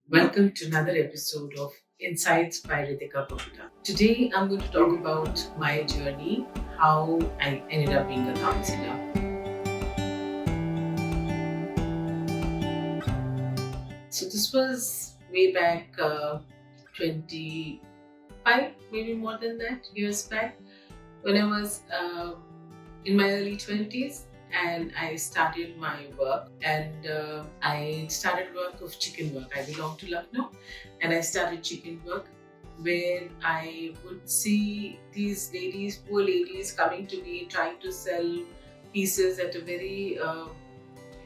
Welcome to another episode of Insights by Ritika Gupta. Today I'm going to talk about my journey, how I ended up being a counselor. So this was way back 25, maybe more than that, years back, when I was in my early 20s and I started my work and I started work of chicken work. I belong to Lucknow and I started chicken work where I would see these ladies, poor ladies, coming to me trying to sell pieces at a very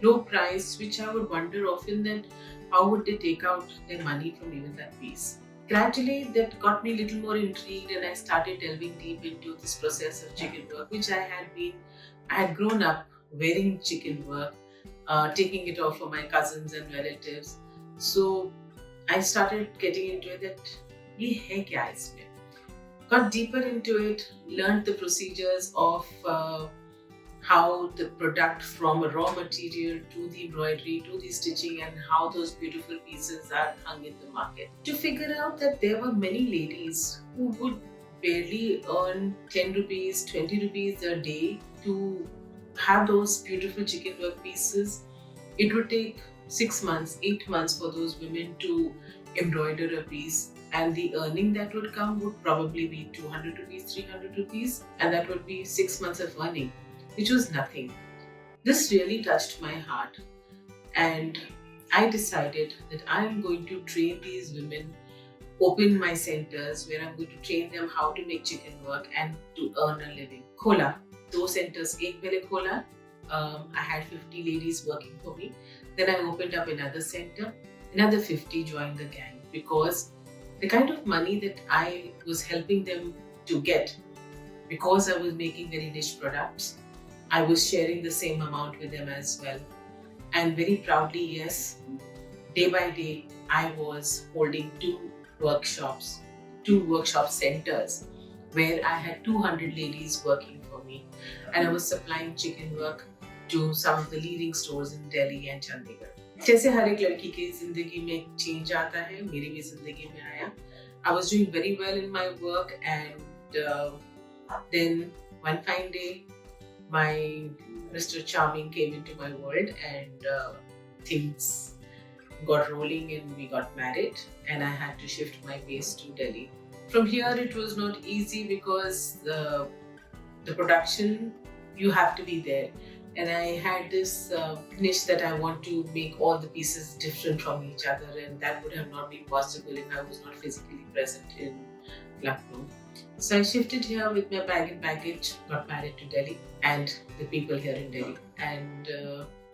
low price, which I would wonder often that how would they take out their money from even that piece. Gradually, that got me a little more intrigued, and I started delving deep into this process of chicken work, which I had grown up wearing chicken work, taking it off for my cousins and relatives. So I started getting into it that ये है क्या इसमें? Got deeper into it, learned the procedures of how the product from a raw material to the embroidery to the stitching and how those beautiful pieces are hung in the market. To figure out that there were many ladies who would barely earn 10 rupees, 20 rupees a day to have those beautiful chicken work pieces. It would take 6 months, 8 months for those women to embroider a piece, and the earning that would come would probably be 200 rupees, 300 rupees, and that would be 6 months of earning, which was nothing. This really touched my heart, and I decided that I am going to train these women, open my centers where I'm going to train them how to make chicken work and to earn a living. Khola. दो centers, एक मैंने खोला. I had 50 ladies working for me. Then I opened up another center. Another 50 joined the gang because the kind of money that I was helping them to get, because I was making very niche products, I was sharing the same amount with them as well. And very proudly, yes, day by day, I was holding two workshop centers where I had 200 ladies working for me. And I was supplying chicken work to some of the leading stores in Delhi and Chandigarh. जैसे हर एक लड़की की जिंदगी में एक change आता है, मेरी भी जिंदगी में आया. I was doing very well in my work, and then one fine day, my Mr. Charming came into my world, and things got rolling and we got married, and I had to shift my base to Delhi. From here, it was not easy because the production, you have to be there. And I had this niche that I want to make all the pieces different from each other, and that would have not been possible if I was not physically present in Lucknow. So I shifted here with my bag and baggage, got married to Delhi and the people here in Delhi, and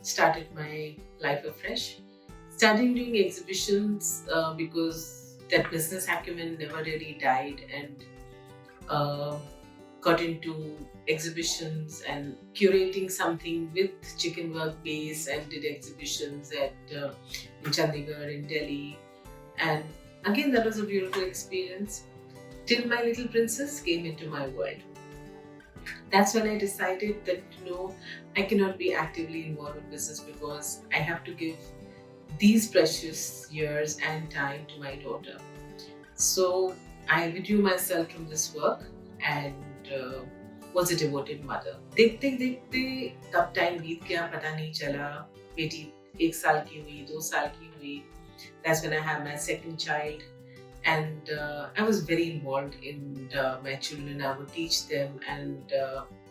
started my life afresh. Starting doing exhibitions because that business acumen never really died, and uh, got into exhibitions and curating something with chicken work base, and did exhibitions at in Chandigarh, in Delhi, and again that was a beautiful experience till my little princess came into my world. That's when I decided that no, I cannot be actively involved in business because I have to give these precious years and time to my daughter. So I withdrew myself from this work and was a devoted mother. देखते देखते कब time बीत गया पता नहीं चला. बेटी 1 साल की हुई, 2 साल की हुई. That's when I had my second child, and I was very involved in my children. I would teach them, and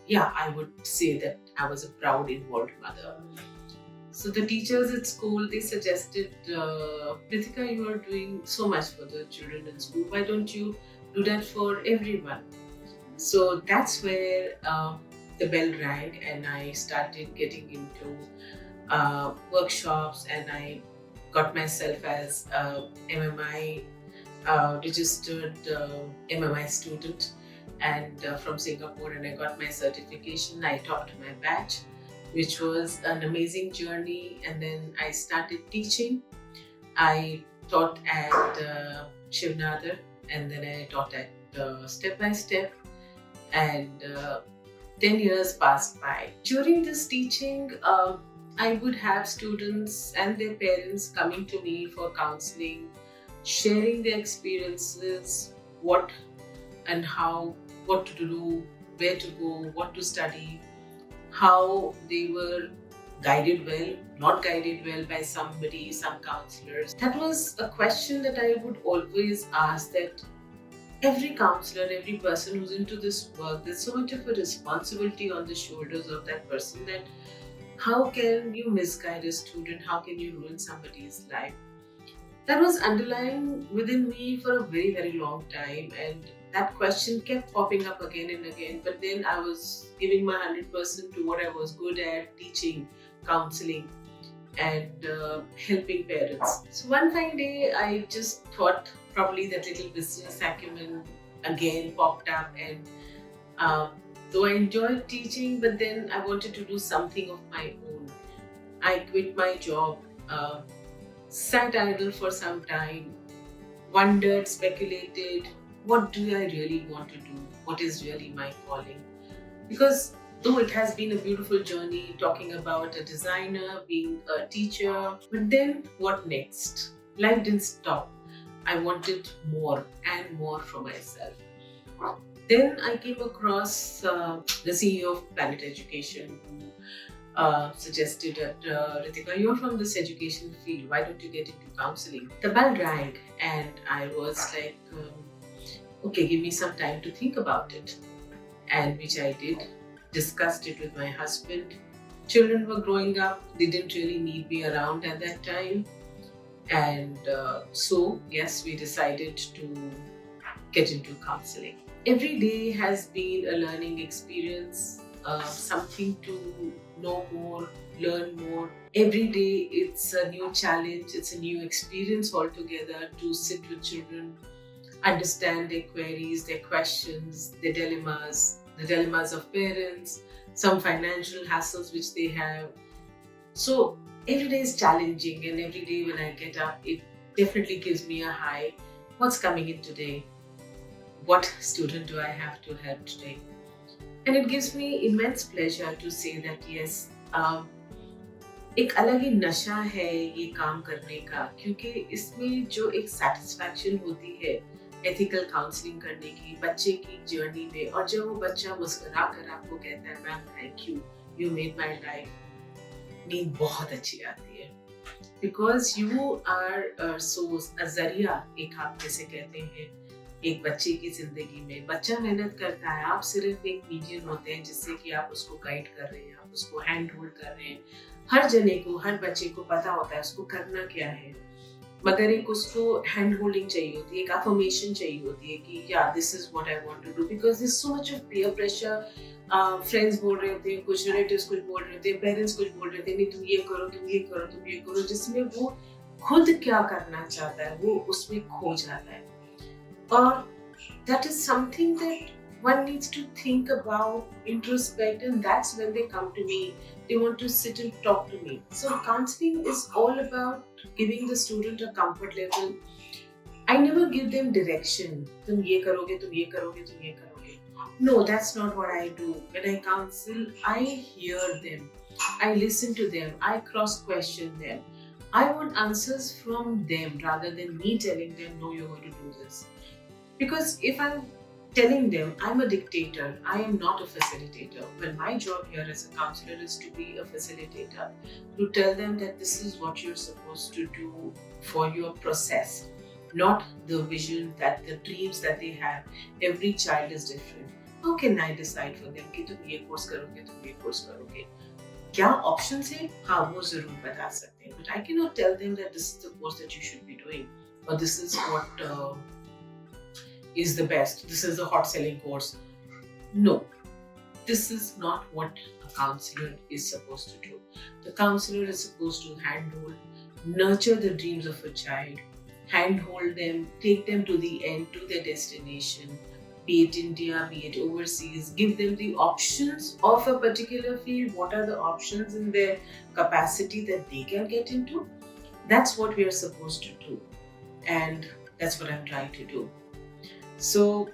yeah, I would say that I was a proud involved mother. So the teachers at school, they suggested, Ritika, you are doing so much for the children in school. Why don't you do that for everyone? So that's where the bell rang, and I started getting into workshops, and I got myself as a MMI registered MMI student, and from Singapore, and I got my certification. I topped my batch, which was an amazing journey. And then I started teaching. I taught at Shivnadar, and then I taught at Step by Step, and 10 years passed by. During this teaching, I would have students and their parents coming to me for counseling, sharing their experiences, what and how, what to do, where to go, what to study, how they were guided well, not guided well by somebody, some counselors. That was a question that I would always ask, that every counselor, every person who's into this work, there's so much of a responsibility on the shoulders of that person, that how can you misguide a student? How can you ruin somebody's life? That was underlying within me for a very, very long time. And that question kept popping up again and again. But then I was giving my 100% to what I was good at, teaching, counseling, and helping parents. So one fine day, I just thought probably that little business acumen again popped up. And um, though I enjoyed teaching, but then I wanted to do something of my own. I quit my job, sat idle for some time, wondered, speculated, what do I really want to do? What is really my calling? Because though it has been a beautiful journey talking about a designer, being a teacher, but then what next? Life didn't stop. I wanted more and more for myself. Then I came across the CEO of Planet Education, who suggested that Ritika, you're from this education field, why don't you get into counseling? The bell rang, and I was like, okay, give me some time to think about it. And which I did, discussed it with my husband. Children were growing up, they didn't really need me around at that time. And so, yes, we decided to get into counseling. Every day has been a learning experience, something to know more, learn more. Every day it's a new challenge, it's a new experience altogether to sit with children, understand their queries, their questions, their dilemmas, the dilemmas of parents, some financial hassles which they have. So every day is challenging, and every day when I get up, it definitely gives me a high. What's coming in today? What student do I have to help today? And it gives me immense pleasure to say that yes, एक अलग ही नशा है ये काम करने का, क्योंकि इसमें जो एक सेटिस्फैक्शन होती है एथिकल काउंसलिंग करने की बच्चे की जर्नी में, और जब वो बच्चा मुस्कुरा कर आपको कहता है ma'am thank you, you made my life, नींद बहुत अच्छी आती है। बिकॉज यू आर सोर्स, जरिया एक आप जैसे कहते हैं एक बच्चे की जिंदगी में। बच्चा मेहनत करता है, आप सिर्फ एक मीडियम होते हैं जिससे कि आप उसको गाइड कर रहे हैं, आप उसको हैंड होल्ड कर रहे हैं। हर जने को, हर बच्चे को पता होता है उसको करना क्या है, मगर एक उसको हैंड होल्डिंग चाहिए होती है, एक अफर्मेशन चाहिए होती है कि या this is what I want to do. Because this so much of peer pressure, friends बोल रहे होते हैं, कुछ रिलेटिव्स कुछ बोल रहे होते हैं, पेरेंट्स कुछ बोल रहे होते हैं, नहीं तुम ये करो, तुम ये करो, तुम ये करो, जिसमें वो खुद क्या करना चाहता है वो उसमें खो जाता है। और that is something that one needs to think about, introspect, and that's when they come to me. They want to sit and talk to me. So counseling is all about giving the student a comfort level. I never give them direction. तुम ये करोगे, तुम ये करोगे, तुम ये करोगे. No, that's not what I do. When I counsel, I hear them. I listen to them. I cross-question them. I want answers from them rather than me telling them, no, you're going to do this. Because if I'm telling them I'm a dictator, I am not a facilitator. Well, my job here as a counselor is to be a facilitator, to tell them that this is what you're supposed to do for your process, not the vision, that the dreams that they have. Every child is different. How can I decide for them कि तुम ये course करोगे, तुम ये course करोगे? क्या options है? हाँ, वो जरूर बता सकते हैं. But I cannot tell them that this is the course that you should be doing, or this is what is the best, this is the hot selling course. No, this is not what a counselor is supposed to do. The counselor is supposed to handhold, nurture the dreams of a child, handhold them, take them to the end, to their destination, be it India, be it overseas, give them the options of a particular field. What are the options in their capacity that they can get into? That's what we are supposed to do, and that's what I'm trying to do. So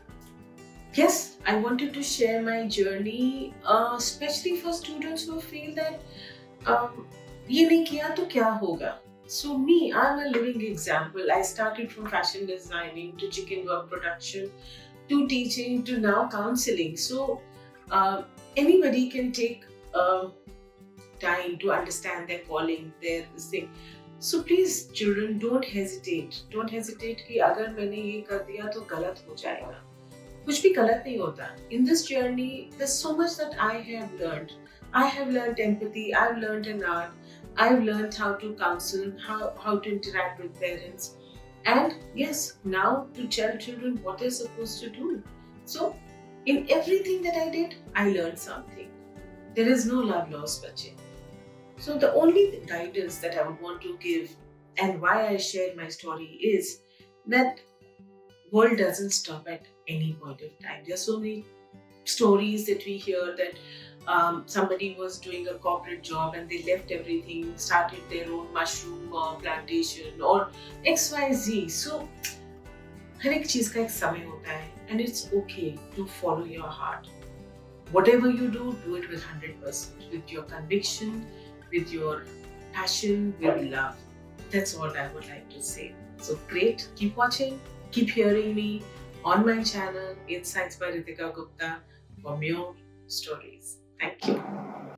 yes, I wanted to share my journey, especially for students who feel that ये नहीं किया तो क्या होगा? So me, I'm a living example. I started from fashion designing to chicken work production to teaching to now counseling. So uh, anybody can take time to understand their calling, their this thing. So please children, don't hesitate. Don't hesitate कि अगर मैंने ये कर दिया तो गलत हो जाएगा. कुछ भी गलत नहीं होता. In this journey, there's so much that I have learned. I have learned empathy. I've learned an art. I've learned how to counsel, how to interact with parents. And yes, now to tell children what they're supposed to do. So, in everything that I did, I learned something. There is no love lost, bache. So, the only guidance that I would want to give and why I share my story is that world doesn't stop at any point of time. There are so many stories that we hear that somebody was doing a corporate job and they left everything, started their own mushroom plantation or XYZ. So, हर एक चीज का एक समय होता है and it's okay to follow your heart. Whatever you do it with 100%, with your conviction, with your passion, with love. That's all I would like to say. So great, keep watching, keep hearing me on my channel, Insights by Ritika Gupta, for more stories. Thank you.